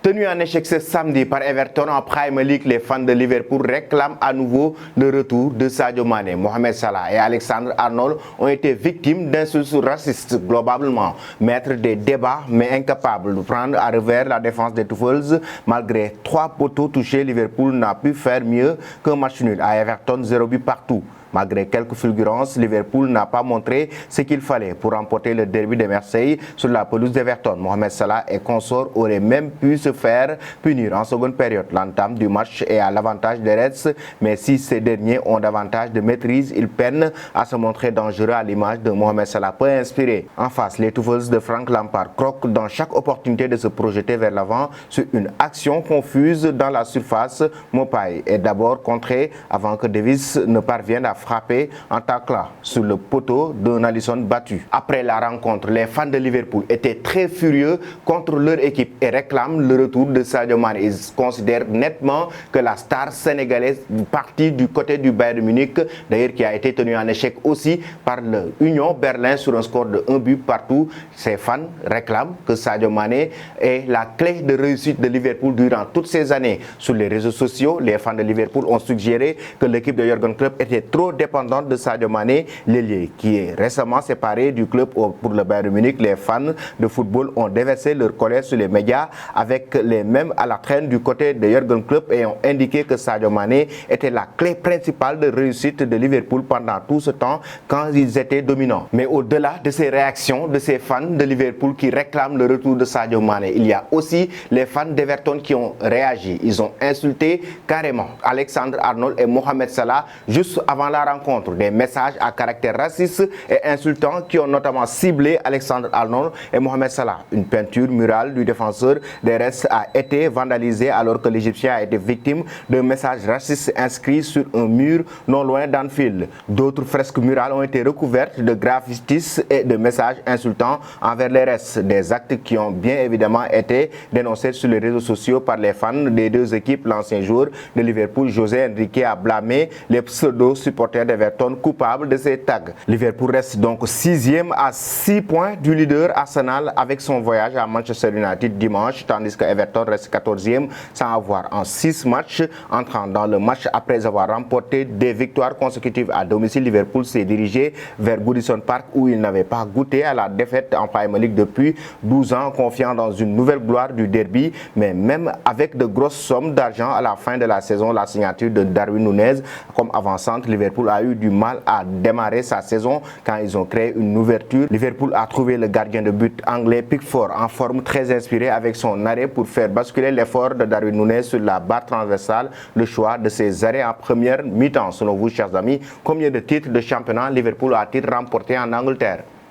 Tenu en échec ce samedi par Everton en Premier League, les fans de Liverpool réclament à nouveau le retour de Sadio Mané. Mohamed Salah et Alexander-Arnold ont été victimes d'insultes racistes globalement, maîtres des débats mais incapables de prendre à revers la défense des Toffees. Malgré 3 poteaux touchés, Liverpool n'a pu faire mieux qu'un match nul à Everton, 0 but partout. Malgré quelques fulgurances, Liverpool n'a pas montré ce qu'il fallait pour remporter le derby de Marseille sur la pelouse d'Everton. Mohamed Salah et consorts auraient même pu se faire punir en seconde période. L'entame du match est à l'avantage des Reds, mais si ces derniers ont davantage de maîtrise, ils peinent à se montrer dangereux à l'image de Mohamed Salah, peu inspiré. En face, les Toffees de Frank Lampard croquent dans chaque opportunité de se projeter vers l'avant sur une action confuse dans la surface. Mopaï est d'abord contré avant que Davis ne parvienne à frappé en taclant sur le poteau d'un Alisson battu. Après la rencontre, les fans de Liverpool étaient très furieux contre leur équipe et réclament le retour de Sadio Mané. Ils considèrent nettement que la star sénégalaise partie du côté du Bayern de Munich, d'ailleurs qui a été tenu en échec aussi par l'Union Berlin sur un score de 1 but partout. Ces fans réclament que Sadio Mané est la clé de réussite de Liverpool durant toutes ces années. Sur les réseaux sociaux, les fans de Liverpool ont suggéré que l'équipe de Jürgen Klopp était trop dépendante de Sadio Mané, l'ailier qui est récemment séparé du club pour le Bayern de Munich. Les fans de football ont déversé leur colère sur les médias avec les mêmes à la traîne du côté de Jürgen Klopp et ont indiqué que Sadio Mané était la clé principale de réussite de Liverpool pendant tout ce temps quand ils étaient dominants. Mais au-delà de ces réactions de ces fans de Liverpool qui réclament le retour de Sadio Mané, il y a aussi les fans d'Everton qui ont réagi. Ils ont insulté carrément Alexander-Arnold et Mohamed Salah juste avant la rencontre. Des messages à caractère raciste et insultant qui ont notamment ciblé Alexander-Arnold et Mohamed Salah. Une peinture murale du défenseur des Reds a été vandalisée alors que l'Égyptien a été victime d'un message raciste inscrit sur un mur non loin d'Anfield. D'autres fresques murales ont été recouvertes de graffitis et de messages insultants envers les Reds. Des actes qui ont bien évidemment été dénoncés sur les réseaux sociaux par les fans des deux équipes. L'ancien joueur de Liverpool, José Enrique, a blâmé les pseudo-supporters d'Everton coupables de ces tags. Liverpool reste donc 6e à 6 points du leader Arsenal avec son voyage à Manchester United dimanche, tandis que Everton reste 14e sans avoir en 6 matchs. Entrant dans le match après avoir remporté des victoires consécutives à domicile, Liverpool s'est dirigé vers Goodison Park où il n'avait pas goûté à la défaite en Premier League depuis 12 ans, confiant dans une nouvelle gloire du derby. Mais même avec de grosses sommes d'argent à la fin de la saison, la signature de Darwin Núñez comme avant-centre, Liverpool a eu du mal à démarrer sa saison quand ils ont créé une ouverture. Liverpool a trouvé le gardien de but anglais Pickford en forme très inspiré avec son arrêt pour faire basculer l'effort de Darwin Núñez sur la barre transversale. Le choix de ses arrêts en première mi-temps. Selon vous, chers amis, combien de titres de championnat Liverpool a-t-il remporté en Angleterre?